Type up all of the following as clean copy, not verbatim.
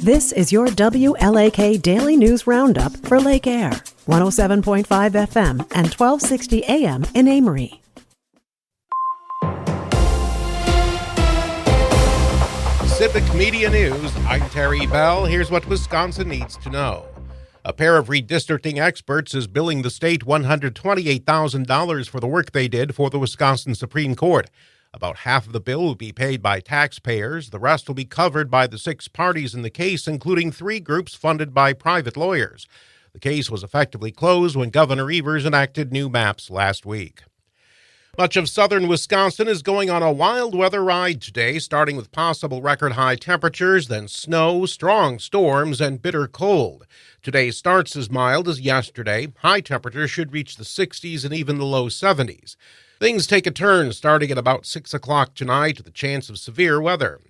This is your WLAK Daily News Roundup for Lake Air, 107.5 FM and 1260 AM in Amory. Civic Media News, I'm Terry Bell. Here's what Wisconsin needs to know. A pair of redistricting experts is billing the state $128,000 for the work they did for the Wisconsin Supreme Court. About half of the bill will be paid by taxpayers. The rest will be covered by the 6 parties in the case, including 3 groups funded by private lawyers. The case was effectively closed when Governor Evers enacted new maps last week. Much of southern Wisconsin is going on a wild weather ride today, starting with possible record-high temperatures, then snow, strong storms, and bitter cold. Today starts as mild as yesterday. High temperatures should reach the 60s and even the low 70s. Things take a turn starting at about 6 o'clock tonight with the chance of severe weather.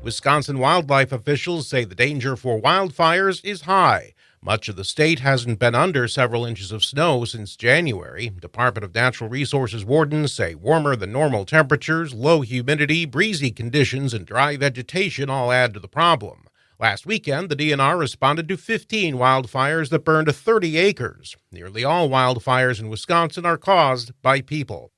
Wisconsin wildlife officials say the danger for wildfires is high. Much of the state hasn't been under several inches of snow since January. Department of Natural Resources wardens say warmer than normal temperatures, low humidity, breezy conditions, and dry vegetation all add to the problem. Last weekend, the DNR responded to 15 wildfires that burned 30 acres. Nearly all wildfires in Wisconsin are caused by people.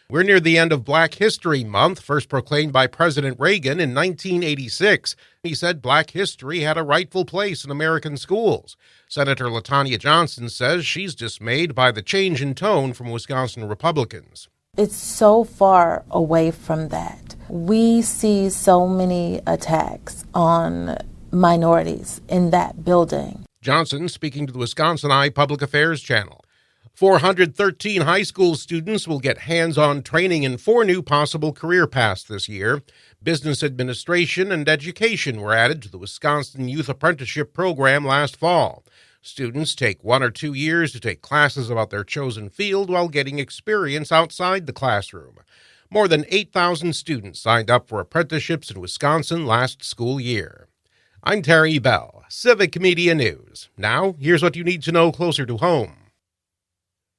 We're near the end of Black History Month, first proclaimed by President Reagan in 1986. He said Black history had a rightful place in American schools. Senator LaTanya Johnson says she's dismayed by the change in tone from Wisconsin Republicans. It's so far away from that. We see so many attacks on minorities in that building. Johnson speaking to the Wisconsin Eye Public Affairs Channel. 413 high school students will get hands-on training in 4 new possible career paths this year. Business administration and education were added to the Wisconsin Youth Apprenticeship Program last fall. Students take 1 or 2 years to take classes about their chosen field while getting experience outside the classroom. More than 8,000 students signed up for apprenticeships in Wisconsin last school year. I'm Terry Bell, Civic Media News. Now, here's what you need to know closer to home.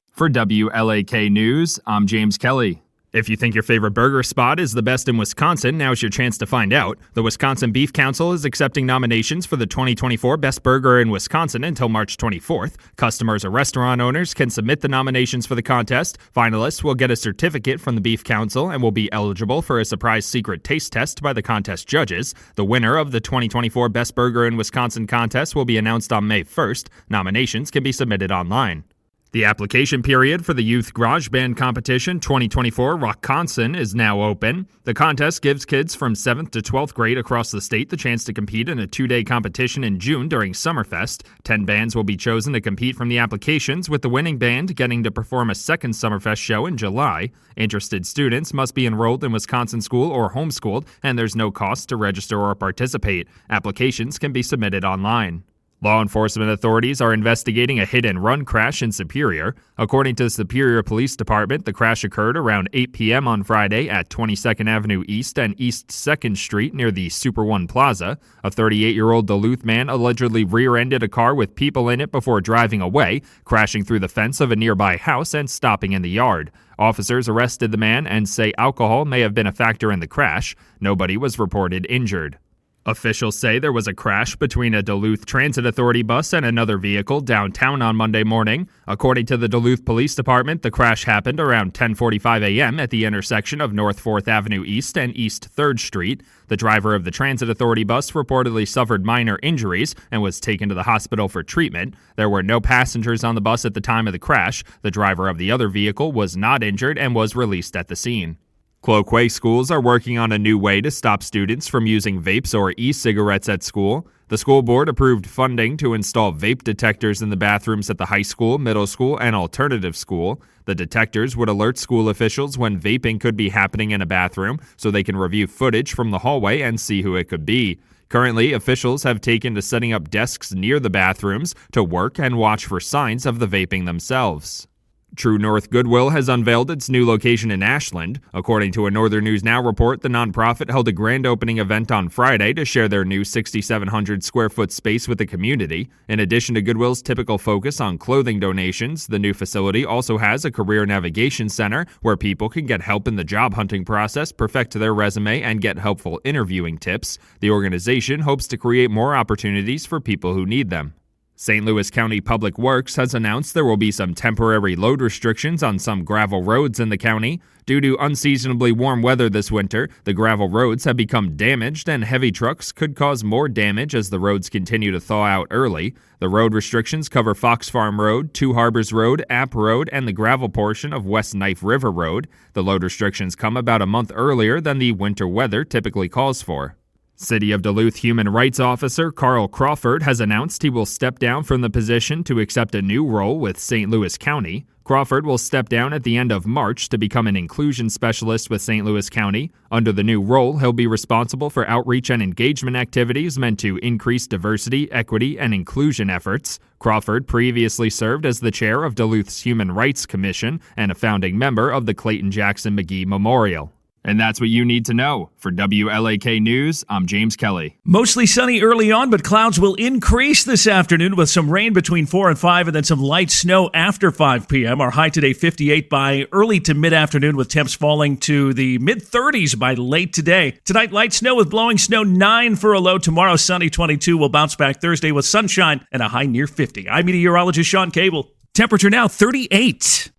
For WLAK News, I'm James Kelly. If you think your favorite burger spot is the best in Wisconsin, now's your chance to find out. The Wisconsin Beef Council is accepting nominations for the 2024 Best Burger in Wisconsin until March 24th. Customers or restaurant owners can submit the nominations for the contest. Finalists will get a certificate from the Beef Council and will be eligible for a surprise secret taste test by the contest judges. The winner of the 2024 Best Burger in Wisconsin contest will be announced on May 1st. Nominations can be submitted online. The application period for the Youth Garage Band Competition 2024 Rockconsin is now open. The contest gives kids from 7th to 12th grade across the state the chance to compete in a 2-day competition in June during Summerfest. 10 bands will be chosen to compete from the applications, with the winning band getting to perform a second Summerfest show in July. Interested students must be enrolled in Wisconsin school or homeschooled, and there's no cost to register or participate. Applications can be submitted online. Law enforcement authorities are investigating a hit-and-run crash in Superior. According to the Superior Police Department, the crash occurred around 8 p.m. on Friday at 22nd Avenue East and East 2nd Street near the Super One Plaza. A 38-year-old Duluth man allegedly rear-ended a car with people in it before driving away, crashing through the fence of a nearby house and stopping in the yard. Officers arrested the man and say alcohol may have been a factor in the crash. Nobody was reported injured. Officials say there was a crash between a Duluth Transit Authority bus and another vehicle downtown on Monday morning. According to the Duluth Police Department, the crash happened around 10:45 a.m. at the intersection of North 4th Avenue East and East 3rd Street. The driver of the Transit Authority bus reportedly suffered minor injuries and was taken to the hospital for treatment. There were no passengers on the bus at the time of the crash. The driver of the other vehicle was not injured and was released at the scene. Cloquet schools are working on a new way to stop students from using vapes or e-cigarettes at school. The school board approved funding to install vape detectors in the bathrooms at the high school, middle school, and alternative school. The detectors would alert school officials when vaping could be happening in a bathroom so they can review footage from the hallway and see who it could be. Currently, officials have taken to setting up desks near the bathrooms to work and watch for signs of the vaping themselves. True North Goodwill has unveiled its new location in Ashland. According to a Northern News Now report, the nonprofit held a grand opening event on Friday to share their new 6,700 square foot space with the community. In addition to Goodwill's typical focus on clothing donations, the new facility also has a career navigation center where people can get help in the job hunting process, perfect their resume, and get helpful interviewing tips. The organization hopes to create more opportunities for people who need them. St. Louis County Public Works has announced there will be some temporary load restrictions on some gravel roads in the county. Due to unseasonably warm weather this winter, the gravel roads have become damaged and heavy trucks could cause more damage as the roads continue to thaw out early. The road restrictions cover Fox Farm Road, Two Harbors Road, App Road, and the gravel portion of West Knife River Road. The load restrictions come about a month earlier than the winter weather typically calls for. City of Duluth Human Rights Officer Carl Crawford has announced he will step down from the position to accept a new role with St. Louis County. Crawford will step down at the end of March to become an inclusion specialist with St. Louis County. Under the new role, he'll be responsible for outreach and engagement activities meant to increase diversity, equity, and inclusion efforts. Crawford previously served as the chair of Duluth's Human Rights Commission and a founding member of the Clayton Jackson McGee Memorial. And that's what you need to know. For WLAK News, I'm James Kelly. Mostly sunny early on, but clouds will increase this afternoon with some rain between 4 and 5 and then some light snow after 5 p.m. Our high today 58 by early to mid-afternoon with temps falling to the mid-30s by late today. Tonight, light snow with blowing snow 9 for a low. Tomorrow, sunny 22. We'll bounce back Thursday with sunshine and a high near 50. I'm meteorologist Sean Cable. Temperature now 38.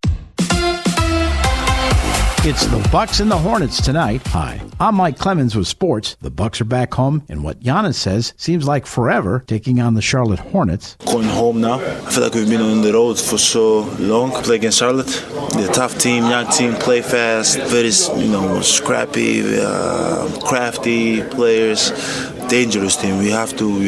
It's the Bucks and the Hornets tonight. Hi, I'm Mike Clemens with sports. The Bucks are back home, and what Giannis says seems like forever, taking on the Charlotte Hornets. Going home now. I feel like we've been on the road for so long. Play against Charlotte. They're a tough team, young team, play fast, very scrappy, crafty players. Dangerous team. We have to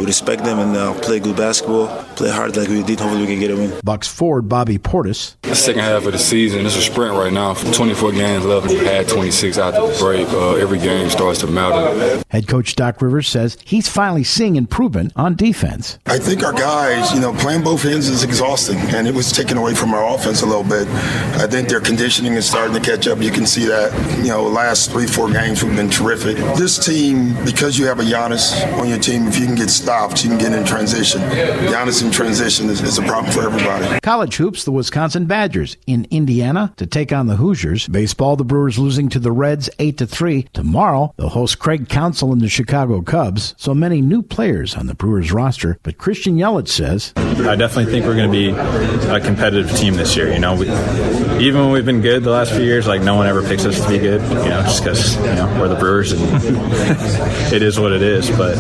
respect them and play good basketball, play hard like we did. Hopefully we can get a win. Bucks forward Bobby Portis. The second half of the season, it's a sprint right now. 24 games left. We had 26 after the break. Every game starts to matter. Head coach Doc Rivers says he's finally seeing improvement on defense. I think our guys, playing both ends is exhausting, and it was taken away from our offense a little bit. I think their conditioning is starting to catch up. You can see that. Last 3-4 games we've been terrific. This team, because you have a Giannis on your team, if you can get stopped, you can get in transition. Giannis in transition is a problem for everybody. College hoops, the Wisconsin Badgers in Indiana to take on the Hoosiers. Baseball, the Brewers losing to the Reds 8-3. Tomorrow, they'll host Craig Counsell and the Chicago Cubs. So many new players on the Brewers roster, but Christian Yelich says, I definitely think we're going to be a competitive team this year. Even when we've been good the last few years, no one ever picks us to be good, just because, we're the Brewers and it is what it is. But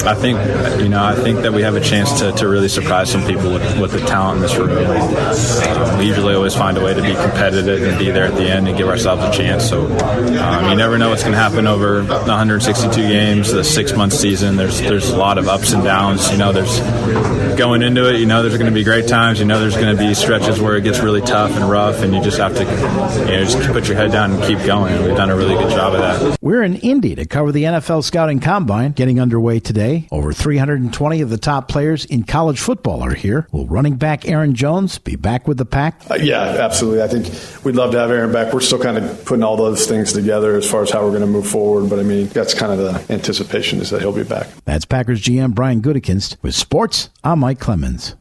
I think that we have a chance to really surprise some people with the talent in this room. We usually always find a way to be competitive and be there at the end and give ourselves a chance. So you never know what's going to happen over the 162 games, the 6-month season. There's a lot of ups and downs. There's going into it. There's going to be great times. There's going to be stretches where it gets really tough and rough, and you just have to just put your head down and keep going. And we've done a really good job of that. We're in Indy to cover the NFL Scouting Combine, getting underway today. Over 320 of the top players in college football are here. Will running back Aaron Jones be back with the Pack? Yeah, absolutely. I think we'd love to have Aaron back. We're still kind of putting all those things together as far as how we're going to move forward. But, that's kind of the anticipation is that he'll be back. That's Packers GM Brian Gutekunst. With sports, I'm Mike Clemens.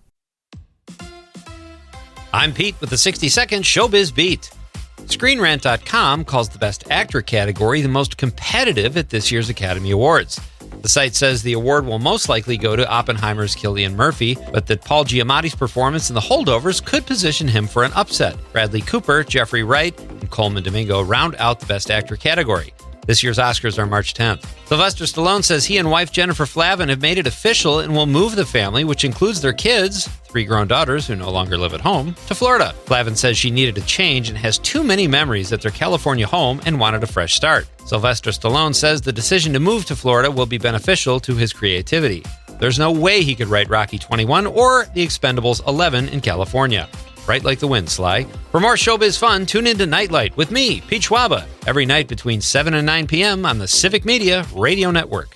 I'm Pete with the 60-second Showbiz Beat. ScreenRant.com calls the Best Actor category the most competitive at this year's Academy Awards. The site says the award will most likely go to Oppenheimer's Cillian Murphy, but that Paul Giamatti's performance in The Holdovers could position him for an upset. Bradley Cooper, Jeffrey Wright, and Coleman Domingo round out the Best Actor category. This year's Oscars are March 10th. Sylvester Stallone says he and wife Jennifer Flavin have made it official and will move the family, which includes their kids, 3 grown daughters who no longer live at home, to Florida. Flavin says she needed a change and has too many memories at their California home and wanted a fresh start. Sylvester Stallone says the decision to move to Florida will be beneficial to his creativity. There's no way he could write Rocky 21 or The Expendables 11 in California. Right like the wind, Sly. For more showbiz fun, tune into Nightlight with me, Pete Schwaba, every night between 7 and 9 p.m. on the Civic Media Radio Network.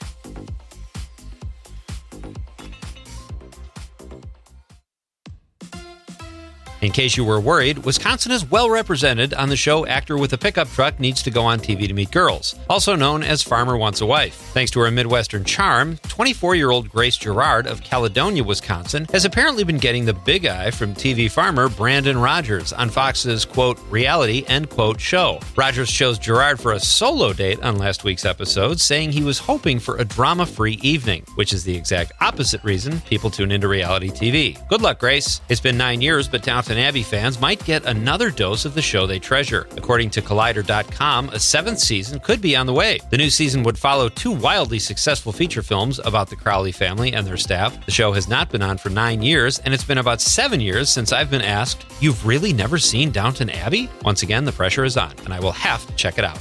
In case you were worried, Wisconsin is well represented on the show Actor with a Pickup Truck Needs to Go on TV to Meet Girls, also known as Farmer Wants a Wife. Thanks to her Midwestern charm, 24-year-old Grace Gerard of Caledonia, Wisconsin, has apparently been getting the big eye from TV farmer Brandon Rogers on Fox's, quote, reality, end quote, show. Rogers chose Gerard for a solo date on last week's episode, saying he was hoping for a drama-free evening, which is the exact opposite reason people tune into reality TV. Good luck, Grace. It's been 9 years, but Downton Abbey fans might get another dose of the show they treasure. According to Collider.com, a 7th season could be on the way. The new season would follow 2 wildly successful feature films about the Crowley family and their staff. The show has not been on for 9 years, and it's been about 7 years since I've been asked, "You've really never seen Downton Abbey?" Once again, the pressure is on, and I will have to check it out.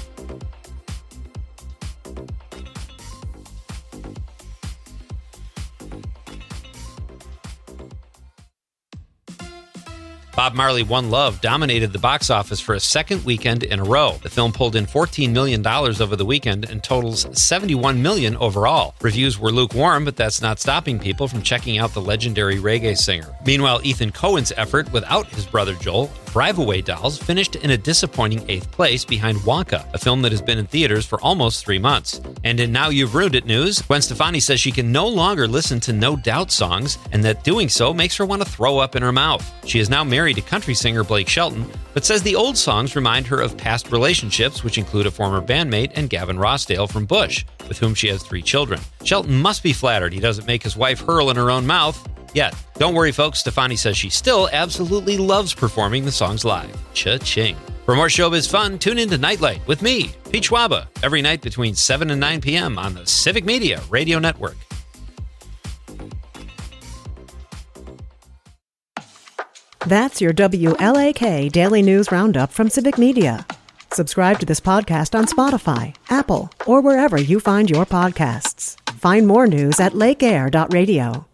Bob Marley One Love dominated the box office for a second weekend in a row. The film pulled in $14 million over the weekend and totals $71 million overall. Reviews were lukewarm, but that's not stopping people from checking out the legendary reggae singer. Meanwhile, Ethan Coen's effort without his brother Joel, Drive-Away Dolls, finished in a disappointing 8th place behind Wonka, a film that has been in theaters for almost 3 months. And in Now You've Ruined It news, Gwen Stefani says she can no longer listen to No Doubt songs, and that doing so makes her want to throw up in her mouth. She is now married to country singer Blake Shelton, but says the old songs remind her of past relationships, which include a former bandmate and Gavin Rossdale from Bush, with whom she has 3 children. Shelton must be flattered he doesn't make his wife hurl in her own mouth yet. Don't worry, folks. Stefani says she still absolutely loves performing the songs live. Cha-ching. For more showbiz fun, tune into Nightlight with me, Pete Schwaba, every night between 7 and 9 p.m. on the Civic Media Radio Network. That's your WLAK Daily News Roundup from Civic Media. Subscribe to this podcast on Spotify, Apple, or wherever you find your podcasts. Find more news at lakeair.radio.